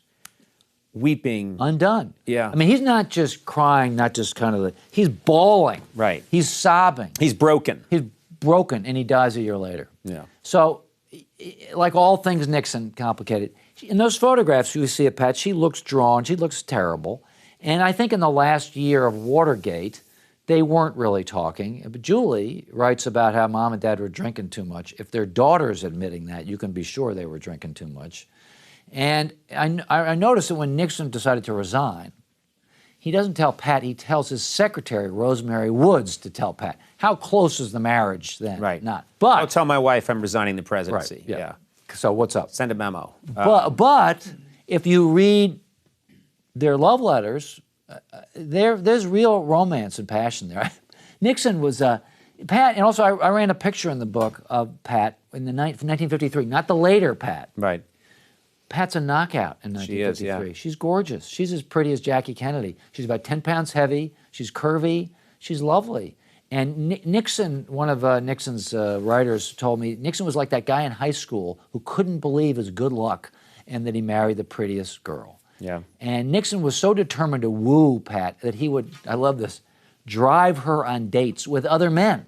weeping. Undone. Yeah. I mean, he's not just crying, not just kind of he's bawling. Right. He's sobbing. He's broken. He's broken, and he dies a year later. Yeah. So, like all things Nixon, complicated. In those photographs you see of Pat, she looks drawn, she looks terrible. And I think in the last year of Watergate, they weren't really talking. But Julie writes about how mom and dad were drinking too much. If their daughter's admitting that, you can be sure they were drinking too much. And I noticed that when Nixon decided to resign, he doesn't tell Pat, he tells his secretary, Rosemary Woods, to tell Pat. How close is the marriage then? Right. Not. But I'll tell my wife I'm resigning the presidency. Right, yeah. So what's up? Send a memo. But if you read their love letters, there's real romance and passion there. Nixon was Pat, and also I ran a picture in the book of Pat in the 1953, not the later Pat. Right. Pat's a knockout in 1953. She is, yeah. She's gorgeous. She's as pretty as Jackie Kennedy. She's about 10 pounds heavy. She's curvy. She's lovely. And Nixon, one of Nixon's writers told me, Nixon was like that guy in high school who couldn't believe his good luck and that he married the prettiest girl. Yeah. And Nixon was so determined to woo Pat that he would, I love this, drive her on dates with other men.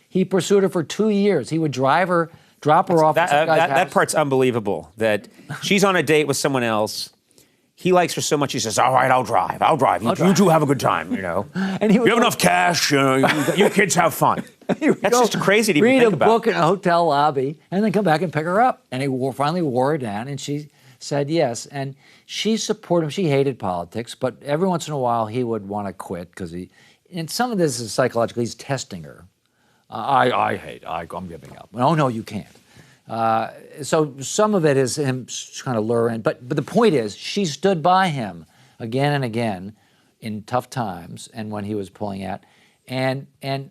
He pursued her for 2 years. He would drive her, drop her off at some guy's house. That part's unbelievable, that she's on a date with someone else. He likes her so much, he says, all right, I'll drive. You two have a good time, And he would you have enough cash, your kids have fun. That's just crazy to read think a about. book in a hotel lobby and then come back and pick her up. And he finally wore her down, and she said yes. And she supported him. She hated politics, but every once in a while he would want to quit because and some of this is psychological. He's testing her. I'm giving up. Oh, no, you can't. So some of it is him kind of luring, but the point is she stood by him again and again in tough times and when he was pulling out, and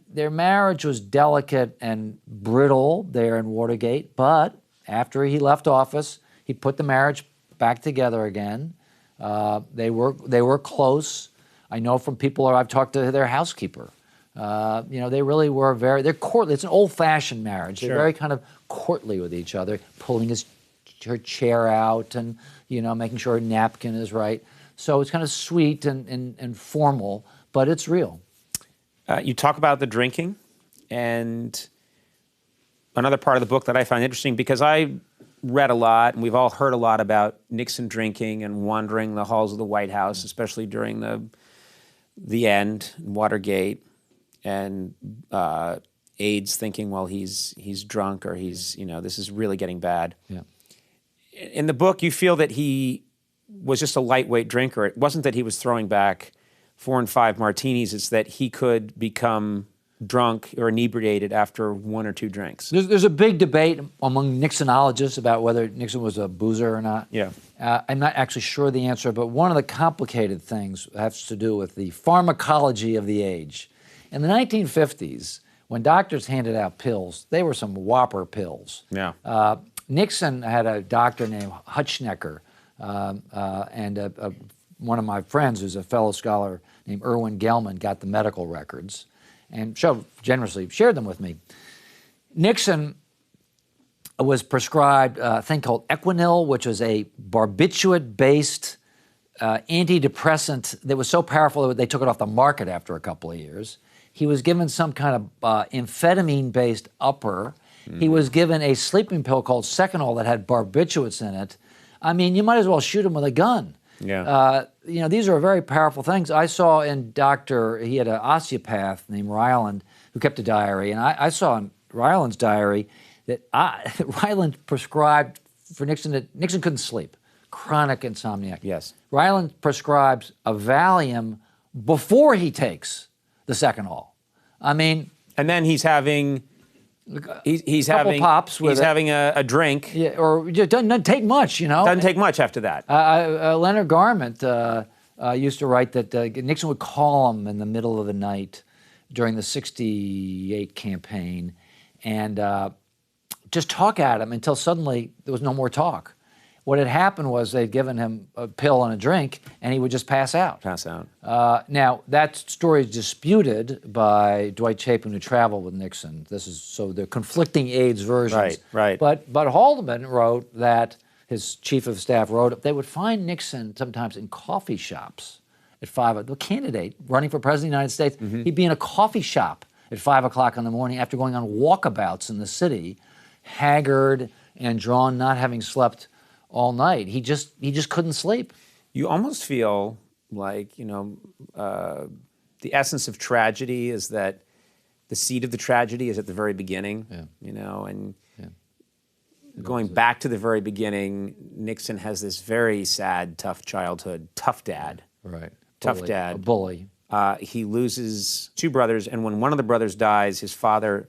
their marriage was delicate and brittle there in Watergate, but after he left office, he put the marriage back together again. They were close. I know from people, I've talked to their housekeeper. They really were they're courtly. It's an old-fashioned marriage. They're very kind of courtly with each other, pulling her chair out and, making sure her napkin is right. So it's kind of sweet and formal, but it's real. You talk about the drinking, and another part of the book that I find interesting, because I read a lot, and we've all heard a lot about Nixon drinking and wandering the halls of the White House, especially during the end, Watergate. And aides thinking, well, he's drunk, or this is really getting bad. Yeah. In the book, you feel that he was just a lightweight drinker. It wasn't that he was throwing back 4 and 5 martinis. It's that he could become drunk or inebriated after 1 or 2 drinks. There's a big debate among Nixonologists about whether Nixon was a boozer or not. Yeah. I'm not actually sure the answer, but one of the complicated things has to do with the pharmacology of the age. In the 1950s, when doctors handed out pills, they were some whopper pills. Yeah. Nixon had a doctor named Hutschnecker, and one of my friends, who's a fellow scholar named Erwin Gelman, got the medical records and generously shared them with me. Nixon was prescribed a thing called Equinil, which was a barbiturate-based antidepressant that was so powerful that they took it off the market after a couple of years. He was given some kind of amphetamine-based upper. He was given a sleeping pill called Seconal that had barbiturates in it. I mean, you might as well shoot him with a gun. Yeah. These are very powerful things. I saw he had an osteopath named Ryland who kept a diary, and I saw in Ryland's diary that Ryland prescribed for Nixon that Nixon couldn't sleep, chronic insomniac. Yes. Ryland prescribes a Valium before he takes the Seconal. I mean, and then he's having he's having pops with he's having a drink. Yeah, or it doesn't take much, Doesn't take much after that. Leonard Garment used to write that Nixon would call him in the middle of the night during the '68 campaign and just talk at him until suddenly there was no more talk. What had happened was they'd given him a pill and a drink, and he would just pass out. Now, that story is disputed by Dwight Chapin, who traveled with Nixon. So they're conflicting aides versions. Right. But Haldeman wrote that, his chief of staff wrote, they would find Nixon sometimes in coffee shops at 5. The candidate running for president of the United States, he'd be in a coffee shop at 5 o'clock in the morning after going on walkabouts in the city, haggard and drawn, not having slept all night. He just couldn't sleep. You almost feel like, the essence of tragedy is that the seed of the tragedy is at the very beginning, going back to the very beginning, Nixon has this very sad, tough childhood, tough dad. Right. Tough dad. A bully. He loses 2 brothers, and when one of the brothers dies, his father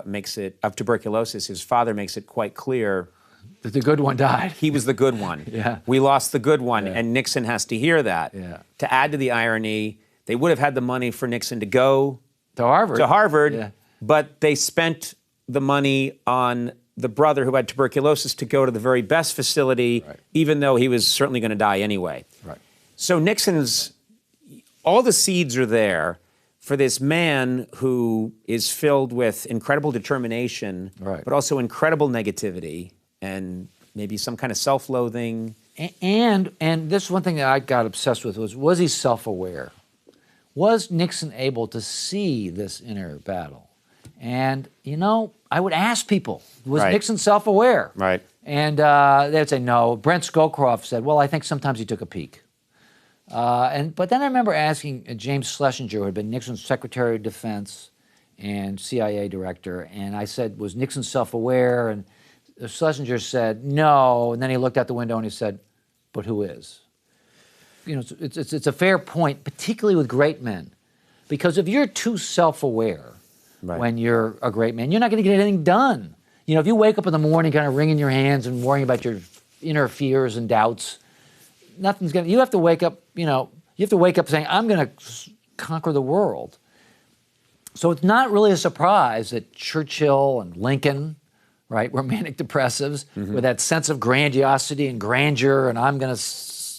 makes it, of tuberculosis, his father makes it quite clear that the good one died. He was the good one. Yeah. We lost the good one, and Nixon has to hear that. Yeah. To add to the irony, they would have had the money for Nixon to go to Harvard, but they spent the money on the brother who had tuberculosis to go to the very best facility, even though he was certainly going to die anyway. Right. So all the seeds are there for this man who is filled with incredible determination, but also incredible negativity and maybe some kind of self-loathing. And this is one thing that I got obsessed with was he self-aware? Was Nixon able to see this inner battle? And, I would ask people, was Nixon self-aware? Right. And they'd say no. Brent Scowcroft said, well, I think sometimes he took a peek. But then I remember asking James Schlesinger, who had been Nixon's Secretary of Defense and CIA director, and I said, was Nixon self-aware? And Schlesinger said, no. And then he looked out the window and he said, but who is? It's a fair point, particularly with great men. Because if you're too self-aware when you're a great man, you're not going to get anything done. If you wake up in the morning kind of wringing your hands and worrying about your inner fears and doubts, nothing's going to, you have to wake up, saying, I'm going to conquer the world. So it's not really a surprise that Churchill and Lincoln, were manic depressives with that sense of grandiosity and grandeur, and I'm going to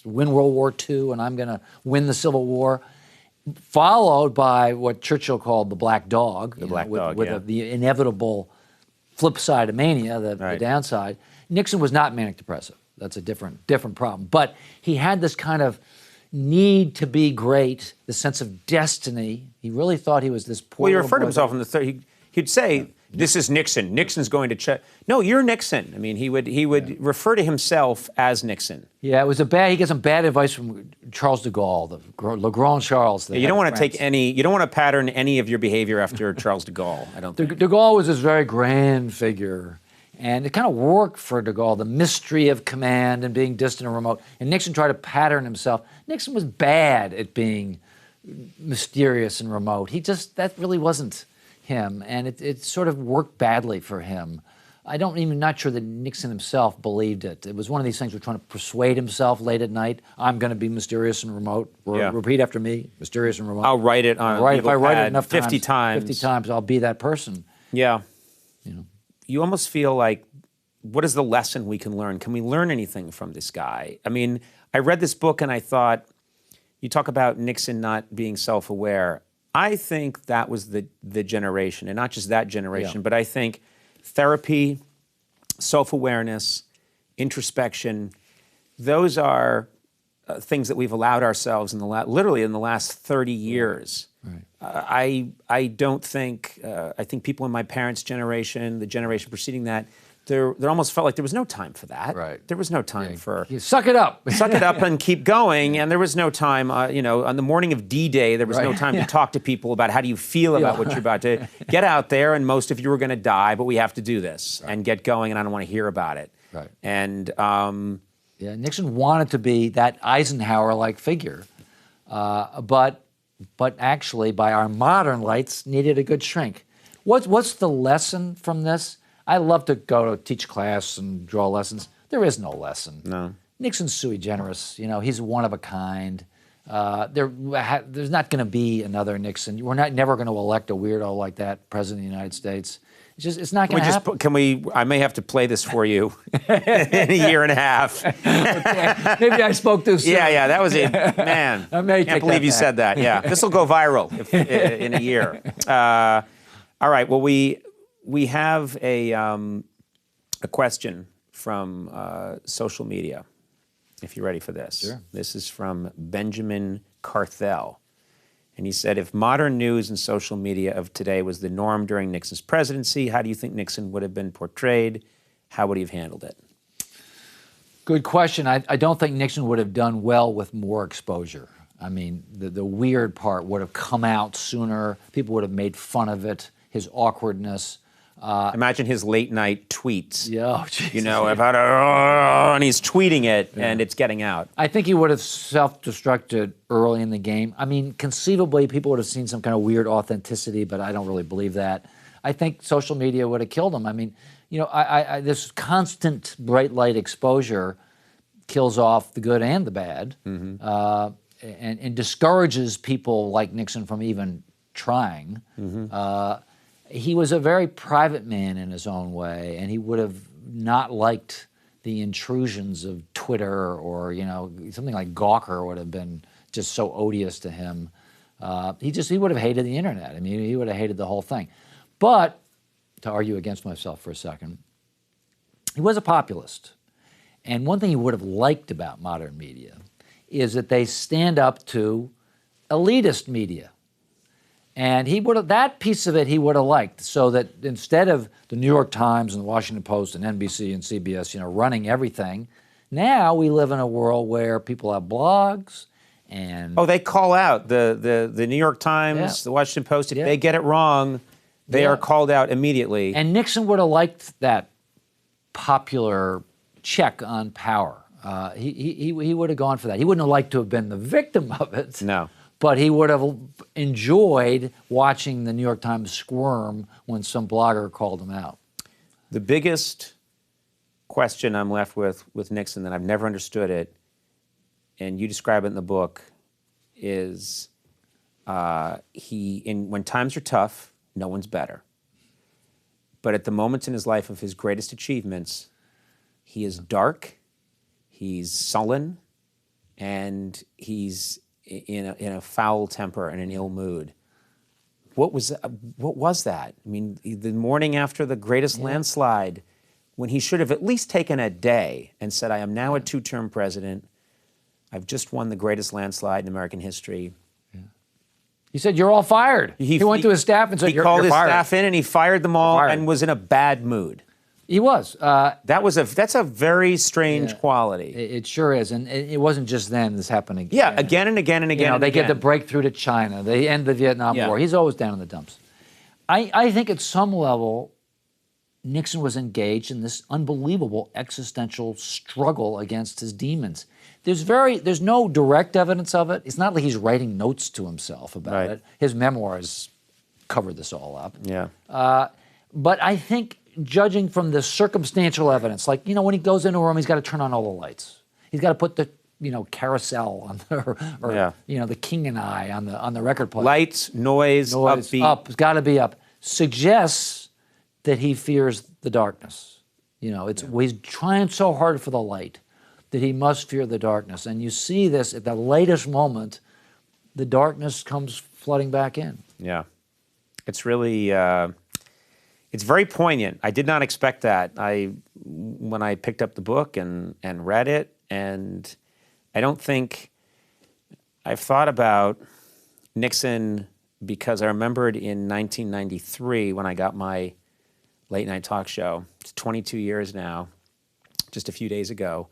win World War II, and I'm going to win the Civil War, followed by what Churchill called the black dog, with the inevitable flip side of mania, the downside. Nixon was not manic depressive. That's a different problem. But he had this kind of need to be great, the sense of destiny. He really thought he was this poor. Well, he referred to himself in the third. He'd say, "This is Nixon. Nixon's going to check." No, you're Nixon. I mean, he would refer to himself as Nixon. Yeah, it was he got some bad advice from Charles de Gaulle, Le Grand Charles. You don't want to you don't want to pattern any of your behavior after Charles de Gaulle. I don't think. De Gaulle was this very grand figure. And it kind of worked for de Gaulle, the mystery of command and being distant and remote. And Nixon tried to pattern himself. Nixon was bad at being mysterious and remote. That really wasn't him. And it sort of worked badly for him. Not sure that Nixon himself believed it. It was one of these things where trying to persuade himself late at night, I'm going to be mysterious and remote. Repeat after me, mysterious and remote. I'll write it on if I write it enough 50 times. 50 times, I'll be that person. Yeah. You almost feel like, what is the lesson we can learn? Can we learn anything from this guy? I mean, I read this book and I thought, you talk about Nixon not being self-aware. I think that was the generation, and not just that generation, but I think therapy, self-awareness, introspection, those are things that we've allowed ourselves literally in the last 30 years. Right. I don't think, I think people in my parents' generation, the generation preceding that, there almost felt like there was no time for that. Right. There was no time for... You suck it up. Suck it up and keep going. And there was no time, on the morning of D-Day, there was no time to talk to people about how do you feel about what you're about to get out there, and most of you are going to die, but we have to do this and get going, and I don't want to hear about it. Right. And... Nixon wanted to be that Eisenhower-like figure, but actually, by our modern lights, needed a good shrink. What's the lesson from this? I love to go to teach class and draw lessons. There is no lesson. No. Nixon's sui generis. He's one of a kind. There's not going to be another Nixon. We're never going to elect a weirdo like that president of the United States. It's not going to happen. I may have to play this for you in a year and a half. Okay. Maybe I spoke too soon. Yeah, that was it. Man, I can't believe you said that. Yeah, this will go viral in a year. All right, well, we have a question from social media, if you're ready for this. Sure. This is from Benjamin Carthel. And he said, if modern news and social media of today was the norm during Nixon's presidency, how do you think Nixon would have been portrayed? How would he have handled it? Good question. I don't think Nixon would have done well with more exposure. I mean, the weird part would have come out sooner. People would have made fun of it, his awkwardness. Imagine his late night tweets. Yeah, and he's tweeting it, and it's getting out. I think he would have self-destructed early in the game. I mean, conceivably, people would have seen some kind of weird authenticity, but I don't really believe that. I think social media would have killed him. I mean, this constant bright light exposure kills off the good and the bad, and discourages people like Nixon from even trying. He was a very private man in his own way, and he would have not liked the intrusions of Twitter or, something like Gawker would have been just so odious to him. He would have hated the internet. I mean, he would have hated the whole thing. But, to argue against myself for a second, he was a populist. And one thing he would have liked about modern media is that they stand up to elitist media. And that piece of it he would have liked, so that instead of the New York Times and the Washington Post and NBC and CBS, running everything, now we live in a world where people have blogs and... Oh, they call out the New York Times, the Washington Post. If they get it wrong, they are called out immediately. And Nixon would have liked that popular check on power. He would have gone for that. He wouldn't have liked to have been the victim of it. No. But he would have enjoyed watching the New York Times squirm when some blogger called him out. The biggest question I'm left with Nixon, that I've never understood it, and you describe it in the book, is when times are tough, no one's better. But at the moments in his life of his greatest achievements, he is dark, he's sullen, and he's in a foul temper and an ill mood. What was that? I mean, the morning after the greatest landslide, when he should have at least taken a day and said, I am now a two-term president. I've just won the greatest landslide in American history. Yeah. He said, you're all fired. He went to his staff and said, you're fired. He called his staff in and he fired them all and was in a bad mood. He was. That's a very strange quality. It sure is, and it wasn't just then. This happened again. Yeah, again and again and again. They get the breakthrough to China. They end the Vietnam War. He's always down in the dumps. I think at some level, Nixon was engaged in this unbelievable existential struggle against his demons. There's no direct evidence of it. It's not like he's writing notes to himself about it. His memoirs cover this all up. Yeah. But I think, judging from the circumstantial evidence, like, when he goes into a room, he's got to turn on all the lights. He's got to put the, carousel on the, the King and I on the record player. Lights, noise, upbeat. Up, it's got to be up. Suggests that he fears the darkness. He's trying so hard for the light that he must fear the darkness. And you see this at the latest moment, the darkness comes flooding back in. Yeah. It's really, it's very poignant. I did not expect that. When I picked up the book and read it, and I don't think I've thought about Nixon, because I remembered in 1993 when I got my late night talk show. It's 22 years now, just a few days ago.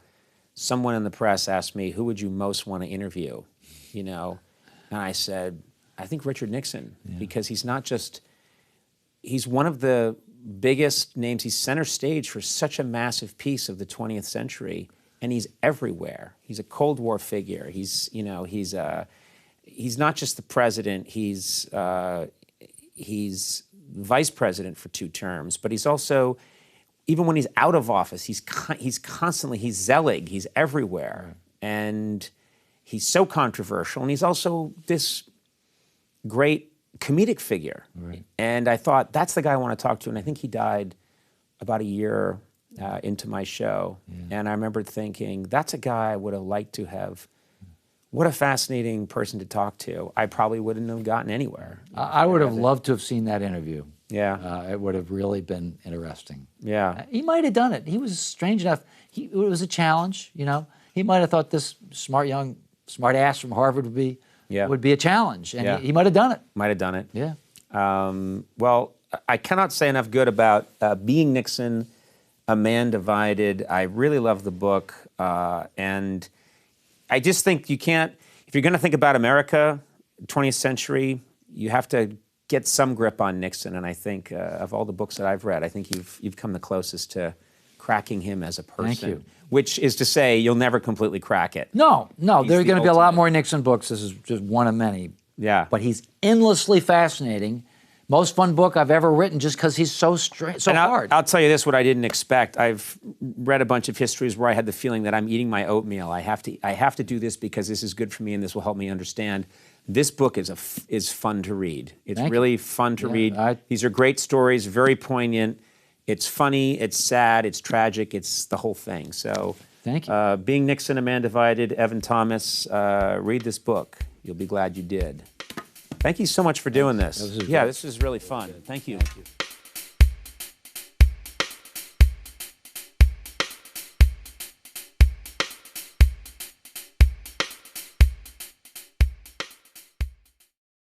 Someone in the press asked me, who would you most want to interview? And I said, I think Richard Nixon, because he's not just, he's one of the biggest names. He's center stage for such a massive piece of the 20th century, and he's everywhere. He's a Cold War figure. He's not just the president. He's vice president for 2 terms, but he's also, even when he's out of office, he's Zelig. He's everywhere, and he's so controversial, and he's also this great comedic figure. Right. And I thought, that's the guy I want to talk to. And I think he died about a year into my show. Yeah. And I remember thinking, that's a guy I would have liked to have. What a fascinating person to talk to. I probably wouldn't have gotten anywhere. I would have loved to have seen that interview. Yeah. It would have really been interesting. Yeah. He might have done it. He was strange enough. It was a challenge, He might have thought this smart ass from Harvard would be a challenge, and he might have done it. Might have done it. Yeah. Well, I cannot say enough good about Being Nixon, A Man Divided. I really love the book, and I just think you can't, if you're going to think about America, 20th century, you have to get some grip on Nixon, and I think of all the books that I've read, I think you've come the closest to cracking him as a person. Thank you. Which is to say, you'll never completely crack it. No, there are going to be a lot more Nixon books. This is just one of many. Yeah. But he's endlessly fascinating. Most fun book I've ever written, just because he's so hard. I'll tell you this, what I didn't expect. I've read a bunch of histories where I had the feeling that I'm eating my oatmeal. I have to do this because this is good for me and this will help me understand. This book is fun to read. It's really fun to read. These are great stories, very poignant. It's funny, it's sad, it's tragic, it's the whole thing. So, thank you. Being Nixon, A Man Divided, Evan Thomas, read this book. You'll be glad you did. Thank you so much for doing this. This is really fun. Thank you. Thank you.